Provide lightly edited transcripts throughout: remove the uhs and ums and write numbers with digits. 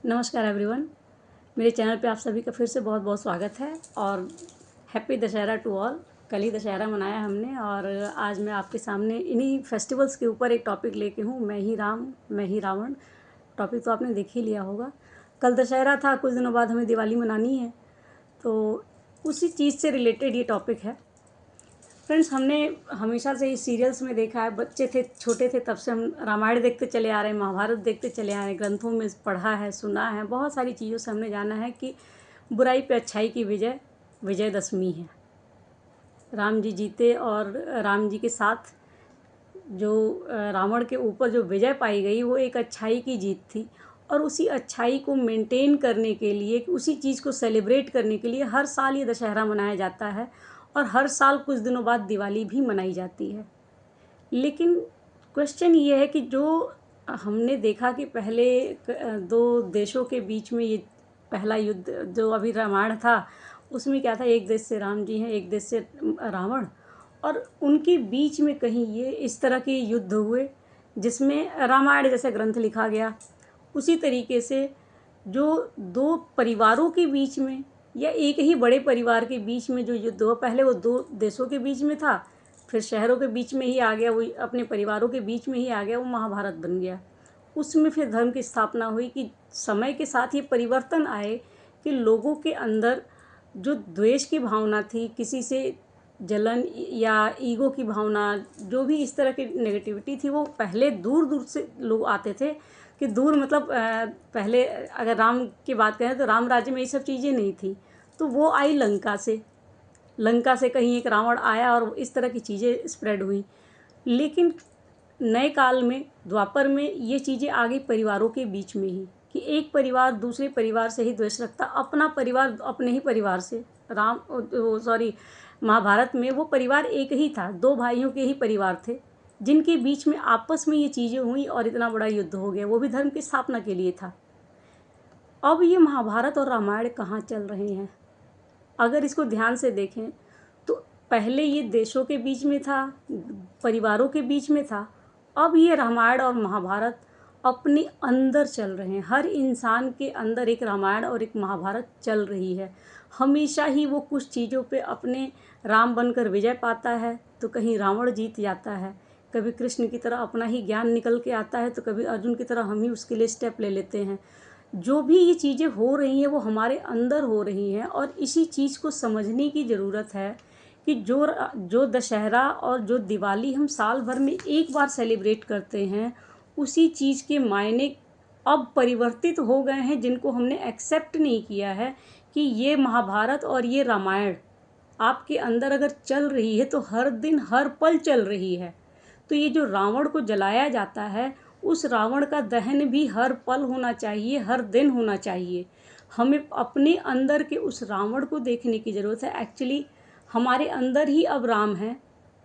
नमस्कार एवरीवन। मेरे चैनल पे आप सभी का फिर से बहुत बहुत स्वागत है और हैप्पी दशहरा टू ऑल। कल ही दशहरा मनाया हमने और आज मैं आपके सामने इन्हीं फेस्टिवल्स के ऊपर एक टॉपिक लेके हूँ, मैं ही राम मैं ही रावण। टॉपिक तो आपने देख ही लिया होगा। कल दशहरा था, कुछ दिनों बाद हमें दिवाली मनानी है, तो उसी चीज़ से रिलेटेड ये टॉपिक है। फ्रेंड्स, हमने हमेशा से ही सीरियल्स में देखा है, बच्चे थे छोटे थे तब से हम रामायण देखते चले आ रहे हैं, महाभारत देखते चले आ रहे हैं, ग्रंथों में पढ़ा है, सुना है, बहुत सारी चीज़ों से हमने जाना है कि बुराई पे अच्छाई की विजयदशमी है। राम जी जीते और राम जी के साथ जो रावण के ऊपर जो विजय पाई गई वो एक अच्छाई की जीत थी। और उसी अच्छाई को मेंटेन करने के लिए, उसी चीज़ को सेलिब्रेट करने के लिए हर साल ये दशहरा मनाया जाता है और हर साल कुछ दिनों बाद दिवाली भी मनाई जाती है। लेकिन क्वेश्चन ये है कि जो हमने देखा कि पहले दो देशों के बीच में ये पहला युद्ध जो अभी रामायण था, उसमें क्या था, एक देश से राम जी हैं, एक देश से रावण, और उनके बीच में कहीं ये इस तरह के युद्ध हुए जिसमें रामायण जैसे ग्रंथ लिखा गया। उसी तरीके से जो दो परिवारों के बीच में या एक ही बड़े परिवार के बीच में जो युद्ध हुआ, पहले वो दो देशों के बीच में था, फिर शहरों के बीच में ही आ गया, वो अपने परिवारों के बीच में ही आ गया, वो महाभारत बन गया। उसमें फिर धर्म की स्थापना हुई कि समय के साथ ये परिवर्तन आए कि लोगों के अंदर जो द्वेष की भावना थी, किसी से जलन या ईगो की भावना, जो भी इस तरह की नेगेटिविटी थी, वो पहले दूर दूर से लोग आते थे। कि दूर मतलब पहले अगर राम की बात करें तो राम राज्य में ये सब चीज़ें नहीं थी, तो वो आई लंका से कहीं एक रावण आया और इस तरह की चीज़ें स्प्रेड हुई। लेकिन नए काल में, द्वापर में, ये चीज़ें आ गई परिवारों के बीच में ही कि एक परिवार दूसरे परिवार से ही द्वेष रखता, अपना परिवार अपने ही परिवार से। महाभारत में वो परिवार एक ही था, दो भाइयों के ही परिवार थे जिनके बीच में आपस में ये चीज़ें हुई और इतना बड़ा युद्ध हो गया, वो भी धर्म की स्थापना के लिए था। अब ये महाभारत और रामायण कहाँ चल रहे हैं? अगर इसको ध्यान से देखें तो पहले ये देशों के बीच में था, परिवारों के बीच में था। अब ये रामायण और महाभारत अपने अंदर चल रहे हैं। हर इंसान के अंदर एक रामायण और एक महाभारत चल रही है। हमेशा ही वो कुछ चीज़ों पे अपने राम बनकर विजय पाता है तो कहीं रावण जीत जाता है, कभी कृष्ण की तरह अपना ही ज्ञान निकल के आता है तो कभी अर्जुन की तरह हम ही उसके लिए स्टेप ले लेते हैं। जो भी ये चीज़ें हो रही हैं वो हमारे अंदर हो रही हैं और इसी चीज़ को समझने की ज़रूरत है कि जो दशहरा और जो दिवाली हम साल भर में एक बार सेलिब्रेट करते हैं, उसी चीज़ के मायने अब परिवर्तित हो गए हैं, जिनको हमने एक्सेप्ट नहीं किया है कि ये महाभारत और ये रामायण आपके अंदर अगर चल रही है तो हर दिन हर पल चल रही है। तो ये जो रावण को जलाया जाता है, उस रावण का दहन भी हर पल होना चाहिए, हर दिन होना चाहिए। हमें अपने अंदर के उस रावण को देखने की ज़रूरत है। एक्चुअली हमारे अंदर ही अब राम हैं,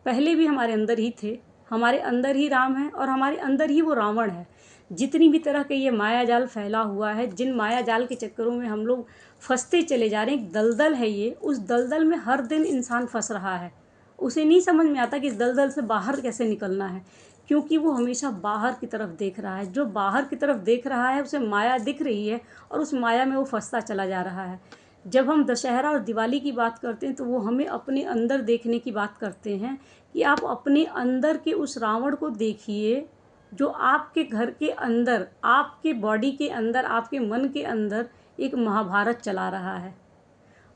पहले भी हमारे अंदर ही थे, हमारे अंदर ही राम हैं और हमारे अंदर ही वो रावण है। जितनी भी तरह के ये माया जाल फैला हुआ है, जिन माया जाल के चक्करों में हम लोग फंसते चले जा रहे हैं, एक दलदल है ये, उस दलदल में हर दिन इंसान फंस रहा है। उसे नहीं समझ में आता कि इस दलदल से बाहर कैसे निकलना है, क्योंकि वो हमेशा बाहर की तरफ देख रहा है। जो बाहर की तरफ देख रहा है उसे माया दिख रही है और उस माया में वो फंसता चला जा रहा है। जब हम दशहरा और दिवाली की बात करते हैं तो वो हमें अपने अंदर देखने की बात करते हैं कि आप अपने अंदर के उस रावण को देखिए जो आपके घर के अंदर, आपके बॉडी के अंदर, आपके मन के अंदर एक महाभारत चला रहा है।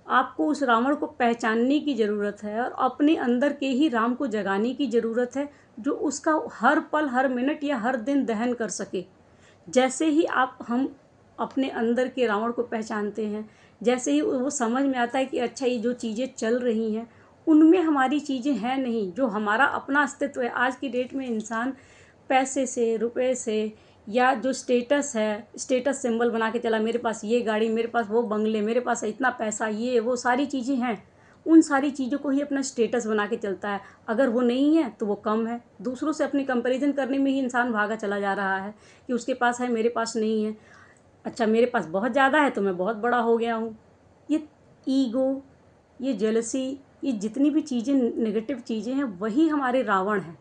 आपको उस रावण को पहचानने की ज़रूरत है और अपने अंदर के ही राम को जगाने की ज़रूरत है, जो उसका हर पल, हर मिनट या हर दिन दहन कर सके। जैसे ही हम अपने अंदर के रावण को पहचानते हैं, जैसे ही वो समझ में आता है कि अच्छा ये जो चीज़ें चल रही हैं उनमें हमारी चीज़ें हैं नहीं, जो हमारा अपना अस्तित्व है। आज की डेट में इंसान पैसे से, रुपए से, या जो स्टेटस है, स्टेटस सिंबल बना के चला, मेरे पास ये गाड़ी, मेरे पास वो बंगले, मेरे पास इतना पैसा, ये वो सारी चीज़ें हैं, उन सारी चीज़ों को ही अपना स्टेटस बना के चलता है। अगर वो नहीं है तो वो कम है। दूसरों से अपनी कंपैरिजन करने में ही इंसान भागा चला जा रहा है कि उसके पास है, मेरे पास नहीं है। अच्छा, मेरे पास बहुत ज़्यादा है तो मैं बहुत बड़ा हो गया हूँ। ये ईगो, ये जेलसी, ये जितनी भी चीज़ें, नेगेटिव चीज़ें हैं, वही हमारे रावण हैं।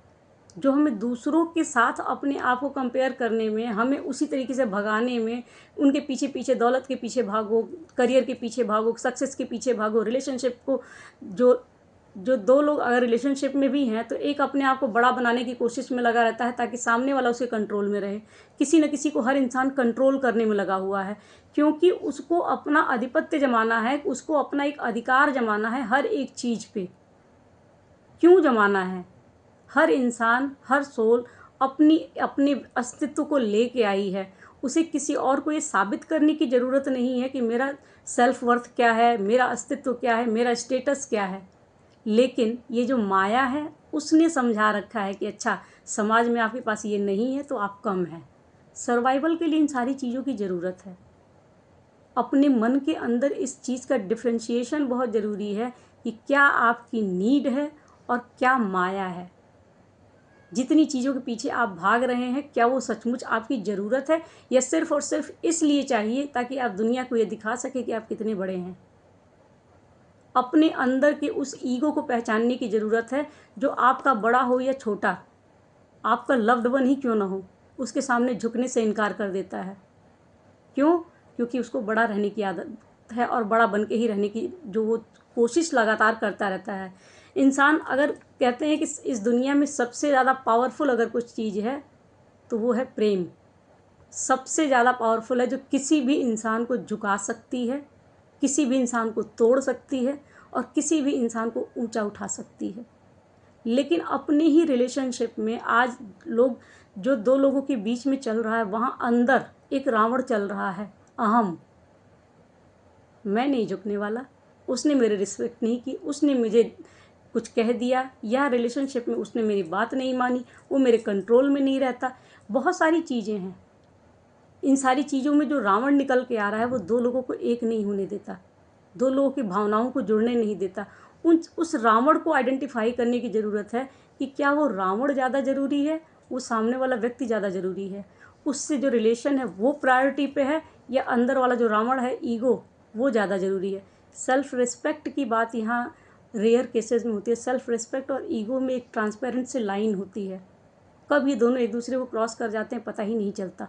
जो हमें दूसरों के साथ अपने आप को कंपेयर करने में, हमें उसी तरीके से भगाने में, उनके पीछे पीछे दौलत के पीछे भागो, करियर के पीछे भागो, सक्सेस के पीछे भागो, रिलेशनशिप को जो जो दो लोग अगर रिलेशनशिप में भी हैं तो एक अपने आप को बड़ा बनाने की कोशिश में लगा रहता है ताकि सामने वाला उसके कंट्रोल में रहे। किसी न किसी को हर इंसान कंट्रोल करने में लगा हुआ है, क्योंकि उसको अपना आधिपत्य जमाना है, उसको अपना एक अधिकार जमाना है हर एक चीज़ पे। क्यों जमाना है? हर इंसान, हर सोल अपने अस्तित्व को लेके आई है। उसे किसी और को ये साबित करने की ज़रूरत नहीं है कि मेरा सेल्फ वर्थ क्या है, मेरा अस्तित्व क्या है, मेरा स्टेटस क्या है। लेकिन ये जो माया है उसने समझा रखा है कि अच्छा, समाज में आपके पास ये नहीं है तो आप कम हैं। सर्वाइवल के लिए इन सारी चीज़ों की ज़रूरत है। अपने मन के अंदर इस चीज़ का डिफ्रेंशिएशन बहुत ज़रूरी है कि क्या आपकी नीड है और क्या माया है। जितनी चीज़ों के पीछे आप भाग रहे हैं, क्या वो सचमुच आपकी ज़रूरत है या सिर्फ़ और सिर्फ इसलिए चाहिए ताकि आप दुनिया को ये दिखा सकें कि आप कितने बड़े हैं। अपने अंदर के उस ईगो को पहचानने की ज़रूरत है, जो आपका बड़ा हो या छोटा, आपका लव्ड वन ही क्यों ना हो, उसके सामने झुकने से इनकार कर देता है। क्यों? क्योंकि उसको बड़ा रहने की आदत है और बड़ा बन के ही रहने की जो वो कोशिश लगातार करता रहता है। इंसान, अगर कहते हैं कि इस दुनिया में सबसे ज़्यादा पावरफुल अगर कुछ चीज़ है तो वो है प्रेम। सबसे ज़्यादा पावरफुल है, जो किसी भी इंसान को झुका सकती है, किसी भी इंसान को तोड़ सकती है और किसी भी इंसान को ऊंचा उठा सकती है। लेकिन अपने ही रिलेशनशिप में आज लोग, जो दो लोगों के बीच में चल रहा है, वहाँ अंदर एक रावण चल रहा है, अहम। मैं नहीं झुकने वाला, उसने मेरी रिस्पेक्ट नहीं की, उसने मुझे कुछ कह दिया, या रिलेशनशिप में उसने मेरी बात नहीं मानी, वो मेरे कंट्रोल में नहीं रहता। बहुत सारी चीज़ें हैं। इन सारी चीज़ों में जो रावण निकल के आ रहा है वो दो लोगों को एक नहीं होने देता, दो लोगों की भावनाओं को जुड़ने नहीं देता। उस रावण को आइडेंटिफाई करने की ज़रूरत है कि क्या वो रावण ज़्यादा ज़रूरी है, वो सामने वाला व्यक्ति ज़्यादा ज़रूरी है, उससे जो रिलेशन है वो प्रायोरिटी पे है, या अंदर वाला जो रावण है, ईगो, वो ज़्यादा ज़रूरी है। सेल्फ़ रिस्पेक्ट की बात यहाँ रेयर केसेस में होती है। सेल्फ़ रिस्पेक्ट और ईगो में एक ट्रांसपेरेंट सी लाइन होती है। कब ये दोनों एक दूसरे को क्रॉस कर जाते हैं पता ही नहीं चलता।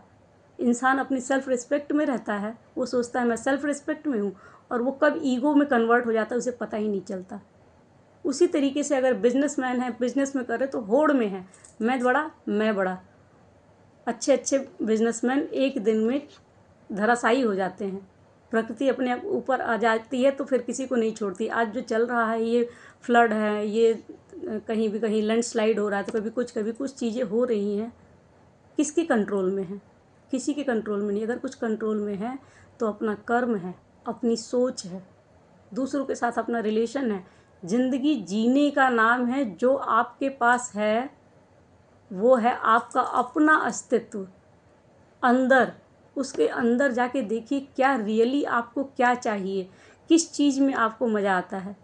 इंसान अपनी सेल्फ़ रिस्पेक्ट में रहता है, वो सोचता है मैं सेल्फ़ रिस्पेक्ट में हूँ, और वो कब ईगो में कन्वर्ट हो जाता है उसे पता ही नहीं चलता। उसी तरीके से अगर बिजनेसमैन है, बिजनेस में कर रहे तो होड़ में है, मैं बड़ा। अच्छे अच्छे बिजनेसमैन एक दिन में धराशायी हो जाते हैं। प्रकृति अपने आप ऊपर आ जाती है तो फिर किसी को नहीं छोड़ती। आज जो चल रहा है, ये फ्लड है, ये कहीं भी कहीं लैंडस्लाइड हो रहा है, तो कभी कुछ चीज़ें हो रही हैं, किसके कंट्रोल में है? किसी के कंट्रोल में नहीं। अगर कुछ कंट्रोल में है तो अपना कर्म है, अपनी सोच है, दूसरों के साथ अपना रिलेशन है। ज़िंदगी जीने का नाम है, जो आपके पास है वो है आपका अपना अस्तित्व। अंदर, उसके अंदर जाके देखिए क्या रियली आपको क्या चाहिए, किस चीज़ में आपको मज़ा आता है।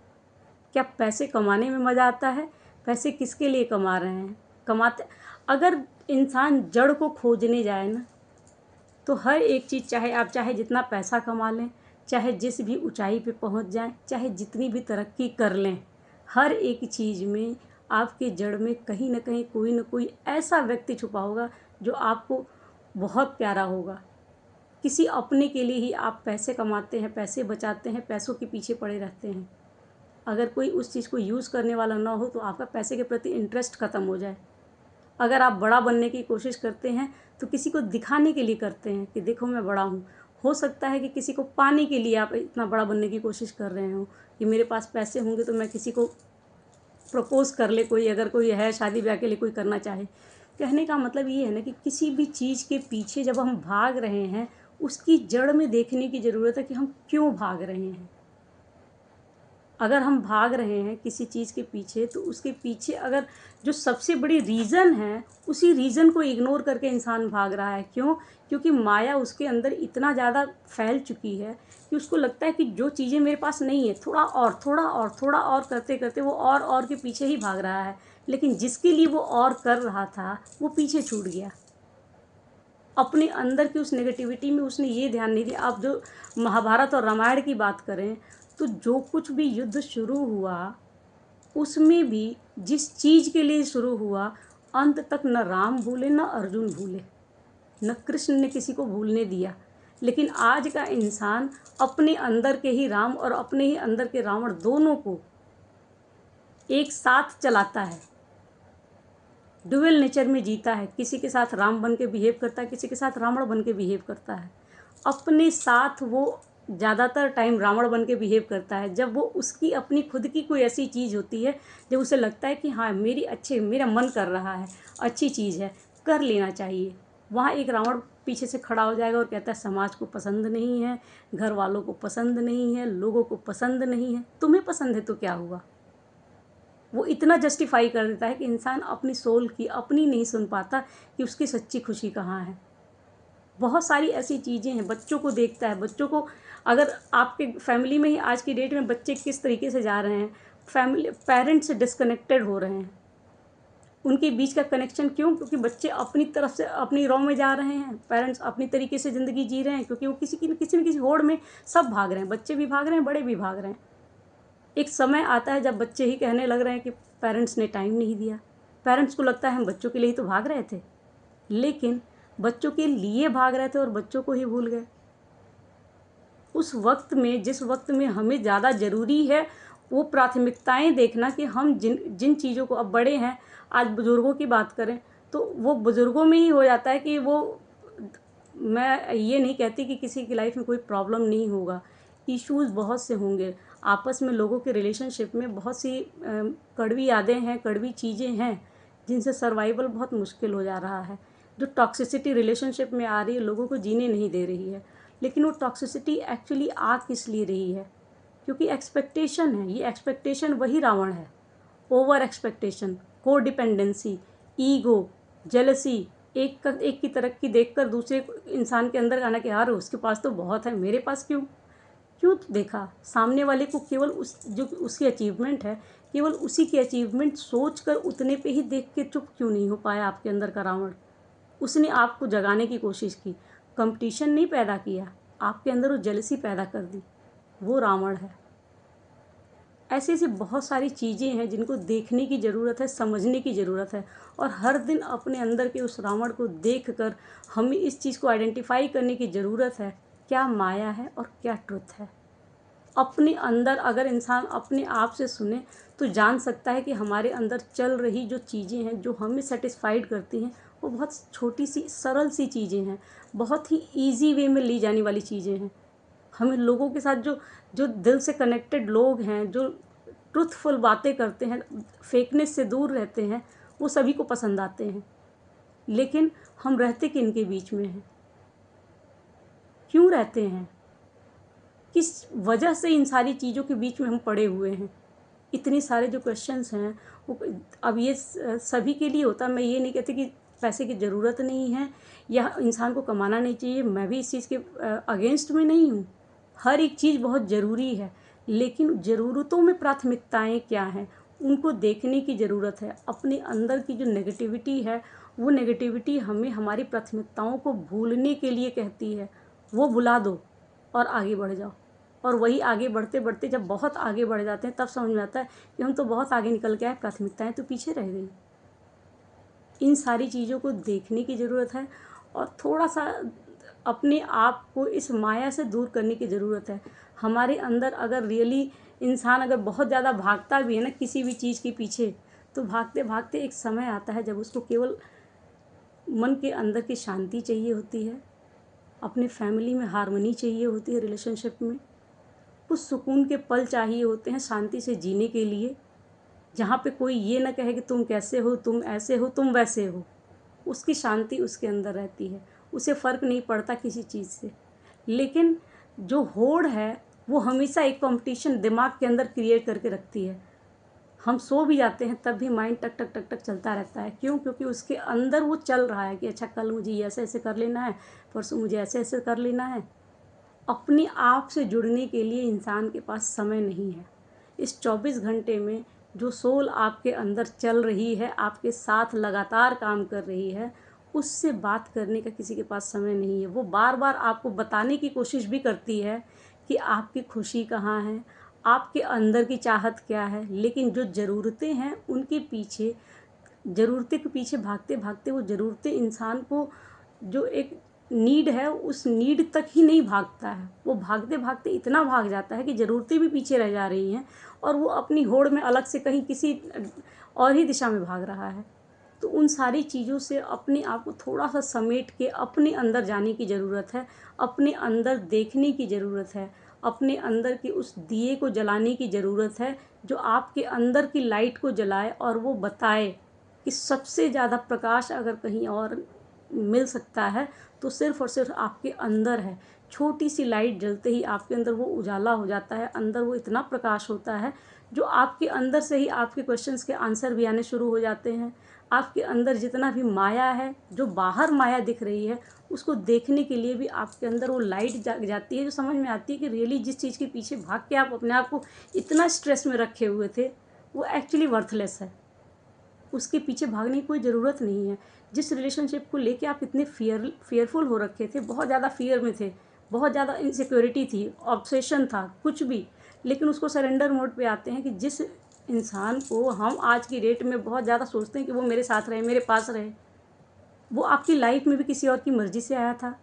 क्या पैसे कमाने में मज़ा आता है? पैसे किसके लिए कमा रहे हैं? कमाते, अगर इंसान जड़ को खोजने जाए ना, तो हर एक चीज़, चाहे जितना पैसा कमा लें, चाहे जिस भी ऊंचाई पे पहुंच जाएं, चाहे जितनी भी तरक्की कर लें, हर एक चीज़ में आपके जड़ में कहीं ना कहीं कोई ना कोई ऐसा व्यक्ति छुपा होगा जो आपको बहुत प्यारा होगा। किसी अपने के लिए ही आप पैसे कमाते हैं, पैसे बचाते हैं, पैसों के पीछे पड़े रहते हैं। अगर कोई उस चीज़ को यूज़ करने वाला ना हो तो आपका पैसे के प्रति इंटरेस्ट ख़त्म हो जाए। अगर आप बड़ा बनने की कोशिश करते हैं तो किसी को दिखाने के लिए करते हैं कि देखो मैं बड़ा हूँ। हो सकता है कि किसी को पाने के लिए आप इतना बड़ा बनने की कोशिश कर रहे हो कि मेरे पास पैसे होंगे तो मैं किसी को प्रपोज़ कर ले, कोई अगर कोई है शादी ब्याह के लिए कोई करना चाहे। कहने का मतलब ये है ना कि किसी भी चीज़ के पीछे जब हम भाग रहे हैं, उसकी जड़ में देखने की ज़रूरत है कि हम क्यों भाग रहे हैं। अगर हम भाग रहे हैं किसी चीज़ के पीछे, तो उसके पीछे अगर जो सबसे बड़ी रीज़न है, उसी रीज़न को इग्नोर करके इंसान भाग रहा है। क्यों? क्योंकि माया उसके अंदर इतना ज़्यादा फैल चुकी है कि उसको लगता है कि जो चीज़ें मेरे पास नहीं है, थोड़ा और करते करते वो और के पीछे ही भाग रहा है। लेकिन जिसके लिए वो और कर रहा था, वो पीछे छूट गया। अपने अंदर की उस नेगेटिविटी में उसने ये ध्यान नहीं दिया। आप जो महाभारत और रामायण की बात करें, तो जो कुछ भी युद्ध शुरू हुआ, उसमें भी जिस चीज़ के लिए शुरू हुआ, अंत तक न राम भूले न अर्जुन भूले, न कृष्ण ने किसी को भूलने दिया। लेकिन आज का इंसान अपने अंदर के ही राम और अपने ही अंदर के रावण दोनों को एक साथ चलाता है, डुअल नेचर में जीता है। किसी के साथ राम बन के बिहेव करता है, किसी के साथ रावण बन के बिहेव करता है। अपने साथ वो ज़्यादातर टाइम रावण बन के बिहेव करता है। जब वो उसकी अपनी खुद की कोई ऐसी चीज़ होती है जब उसे लगता है कि हाँ मेरा मन कर रहा है, अच्छी चीज़ है, कर लेना चाहिए, वहाँ एक रावण पीछे से खड़ा हो जाएगा और कहता है समाज को पसंद नहीं है, घर वालों को पसंद नहीं है, लोगों को पसंद नहीं है, तुम्हें पसंद है तो क्या हुआ। वो इतना जस्टिफाई कर देता है कि इंसान अपनी सोल की अपनी नहीं सुन पाता कि उसकी सच्ची खुशी कहाँ है। बहुत सारी ऐसी चीज़ें हैं। बच्चों को देखता है, बच्चों को अगर आपके फैमिली में ही आज की डेट में बच्चे किस तरीके से जा रहे हैं, फैमिली पेरेंट्स से डिस्कनेक्टेड हो रहे हैं। उनके बीच का कनेक्शन क्यों? क्योंकि बच्चे अपनी तरफ से अपनी राह में जा रहे हैं, पेरेंट्स अपनी तरीके से ज़िंदगी जी रहे हैं, क्योंकि वो किसी न किसी होड़ में सब भाग रहे हैं, बच्चे भी भाग रहे हैं, बड़े भी भाग रहे हैं। एक समय आता है जब बच्चे ही कहने लग रहे हैं कि पेरेंट्स ने टाइम नहीं दिया। पेरेंट्स को लगता है हम बच्चों के लिए ही तो भाग रहे थे, लेकिन बच्चों के लिए भाग रहे थे और बच्चों को ही भूल गए। उस वक्त में, जिस वक्त में हमें ज़्यादा ज़रूरी है वो प्राथमिकताएं देखना कि हम जिन चीज़ों को, अब बड़े हैं, आज बुज़ुर्गों की बात करें तो वो बुज़ुर्गों में ही हो जाता है कि वो, मैं ये नहीं कहती कि किसी की लाइफ में कोई प्रॉब्लम नहीं होगा, इश्यूज़ बहुत से होंगे, आपस में लोगों के रिलेशनशिप में बहुत सी कड़वी यादें हैं, कड़वी चीज़ें हैं जिनसे सर्वाइवल बहुत मुश्किल हो जा रहा है। जो टॉक्सिसिटी रिलेशनशिप में आ रही है लोगों को जीने नहीं दे रही है, लेकिन वो टॉक्सिसिटी एक्चुअली आ किस लिए रही है? क्योंकि एक्सपेक्टेशन है। ये एक्सपेक्टेशन वही रावण है। ओवर एक्सपेक्टेशन, को डिपेंडेंसी, ईगो, जेलसी, एक की तरक्की देखकर दूसरे इंसान के अंदर आना कि यार उसके पास तो बहुत है, मेरे पास क्यों? क्यों देखा सामने वाले को केवल जो उसकी अचीवमेंट है, केवल उसी की अचीवमेंट सोचकर उतने पे ही देख के चुप क्यों नहीं हो पाया आपके अंदर का रावण? उसने आपको जगाने की कोशिश की, कंपटीशन नहीं पैदा किया, आपके अंदर वो जेलसी पैदा कर दी, वो रावण है। ऐसी ऐसी बहुत सारी चीज़ें हैं जिनको देखने की ज़रूरत है, समझने की ज़रूरत है, और हर दिन अपने अंदर के उस रावण को देखकर हमें इस चीज़ को आइडेंटिफाई करने की ज़रूरत है, क्या माया है और क्या ट्रुथ है। अपने अंदर अगर इंसान अपने आप से सुने तो जान सकता है कि हमारे अंदर चल रही जो चीज़ें हैं जो हमें सेटिस्फाइड करती हैं वो बहुत छोटी सी सरल सी चीज़ें हैं, बहुत ही ईजी वे में ली जाने वाली चीज़ें हैं। हमें लोगों के साथ जो जो दिल से कनेक्टेड लोग हैं, जो ट्रुथफुल बातें करते हैं, फेकनेस से दूर रहते हैं, वो सभी को पसंद आते हैं। लेकिन हम रहते किनके बीच में हैं? क्यों रहते हैं? किस वजह से इन सारी चीज़ों के बीच में हम पड़े हुए हैं? इतने सारे जो क्वेश्चंस हैं वो, अब ये सभी के लिए होता है। मैं ये नहीं कहती कि पैसे की ज़रूरत नहीं है या इंसान को कमाना नहीं चाहिए, मैं भी इस चीज़ के अगेंस्ट में नहीं हूँ। हर एक चीज़ बहुत ज़रूरी है, लेकिन ज़रूरतों में प्राथमिकताएं क्या हैं उनको देखने की ज़रूरत है। अपने अंदर की जो नेगेटिविटी है वो नेगेटिविटी हमें हमारी प्राथमिकताओं को भूलने के लिए कहती है। वो भुला दो और आगे बढ़ जाओ। और वही आगे बढ़ते बढ़ते जब बहुत आगे बढ़ जाते हैं तब समझ में आता है कि हम तो बहुत आगे निकल के आए, प्राथमिकताएं तो पीछे रह गई। इन सारी चीज़ों को देखने की ज़रूरत है और थोड़ा सा अपने आप को इस माया से दूर करने की ज़रूरत है। हमारे अंदर अगर रियली इंसान अगर बहुत ज़्यादा भागता भी है ना किसी भी चीज़ के पीछे, तो भागते भागते एक समय आता है जब उसको केवल मन के अंदर की शांति चाहिए होती है, अपने फैमिली में हार्मनी चाहिए होती है, रिलेशनशिप में कुछ सुकून के पल चाहिए होते हैं शांति से जीने के लिए, जहाँ पे कोई ये ना कहे कि तुम कैसे हो, तुम ऐसे हो, तुम वैसे हो। उसकी शांति उसके अंदर रहती है, उसे फ़र्क नहीं पड़ता किसी चीज़ से। लेकिन जो होड़ है वो हमेशा एक कंपटीशन दिमाग के अंदर क्रिएट करके रखती है। हम सो भी जाते हैं तब भी माइंड टक टक टक टक चलता रहता है। क्यों? क्योंकि उसके अंदर वो चल रहा है कि अच्छा कल मुझे ये ऐसे ऐसे कर लेना है, परसों मुझे ऐसे ऐसे कर लेना है। अपने आप से जुड़ने के लिए इंसान के पास समय नहीं है। इस 24 घंटे में जो सोल आपके अंदर चल रही है, आपके साथ लगातार काम कर रही है, उससे बात करने का किसी के पास समय नहीं है। वो बार बार आपको बताने की कोशिश भी करती है कि आपकी खुशी कहाँ है, आपके अंदर की चाहत क्या है, लेकिन जो ज़रूरतें हैं उनके पीछे ज़रूरतें के पीछे भागते भागते वो ज़रूरतें इंसान को जो एक नीड है उस नीड तक ही नहीं भागता है, वो भागते भागते इतना भाग जाता है कि ज़रूरतें भी पीछे रह जा रही हैं और वो अपनी होड़ में अलग से कहीं किसी और ही दिशा में भाग रहा है। तो उन सारी चीज़ों से अपने आप को थोड़ा सा समेट के अपने अंदर जाने की ज़रूरत है, अपने अंदर देखने की ज़रूरत है, अपने अंदर के उस दिए को जलाने की ज़रूरत है जो आपके अंदर की लाइट को जलाए और वो बताए कि सबसे ज़्यादा प्रकाश अगर कहीं और मिल सकता है तो सिर्फ़ और सिर्फ आपके अंदर है। छोटी सी लाइट जलते ही आपके अंदर वो उजाला हो जाता है, अंदर वो इतना प्रकाश होता है जो आपके अंदर से ही आपके क्वेश्चंस के आंसर भी आने शुरू हो जाते हैं। आपके अंदर जितना भी माया है, जो बाहर माया दिख रही है, उसको देखने के लिए भी आपके अंदर वो लाइट जाग जाती है, जो समझ में आती है कि रियली जिस चीज़ के पीछे भाग के आप अपने आप को इतना स्ट्रेस में रखे हुए थे, वो एक्चुअली वर्थलेस है। उसके पीछे भागने की कोई ज़रूरत नहीं है। जिस रिलेशनशिप को लेके आप इतने फ़ियरफुल हो रखे थे, बहुत ज़्यादा फ़ियर में थे, बहुत ज़्यादा इनसिक्योरिटी थी, ऑब्सेशन था, कुछ भी, लेकिन उसको सरेंडर मोड पे आते हैं कि जिस इंसान को हम आज की डेट में बहुत ज़्यादा सोचते हैं कि वो मेरे साथ रहे, मेरे पास रहे, वो आपकी लाइफ में भी किसी और की मर्ज़ी से आया था,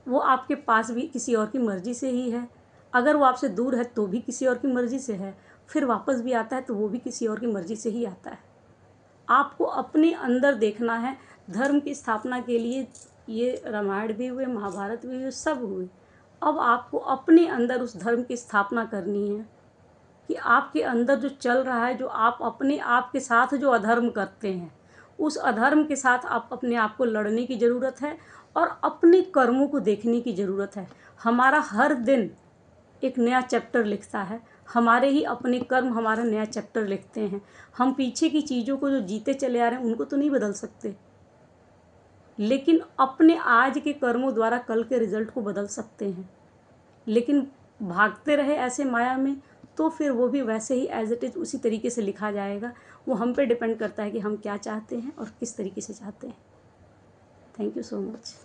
वो आपके पास भी किसी और की मर्ज़ी से ही है। अगर वो आपसे दूर है तो भी किसी और की मर्ज़ी से है, फिर वापस भी आता है तो वो भी किसी और की मर्ज़ी से ही आता है। आपको अपने अंदर देखना है। धर्म की स्थापना के लिए ये रामायण भी हुए, महाभारत भी हुए, सब हुए। अब आपको अपने अंदर उस धर्म की स्थापना करनी है कि आपके अंदर जो चल रहा है, जो आप अपने आप के साथ जो अधर्म करते हैं, उस अधर्म के साथ आप अपने आप को लड़ने की ज़रूरत है और अपने कर्मों को देखने की ज़रूरत है। हमारा हर दिन एक नया चैप्टर लिखता है, हमारे ही अपने कर्म हमारा नया चैप्टर लिखते हैं। हम पीछे की चीज़ों को जो जीते चले आ रहे हैं उनको तो नहीं बदल सकते, लेकिन अपने आज के कर्मों द्वारा कल के रिजल्ट को बदल सकते हैं। लेकिन भागते रहे ऐसे माया में तो फिर वो भी वैसे ही एज इट इज़ उसी तरीके से लिखा जाएगा। वो हम पे डिपेंड करता है कि हम क्या चाहते हैं और किस तरीके से चाहते हैं। Thank you so much.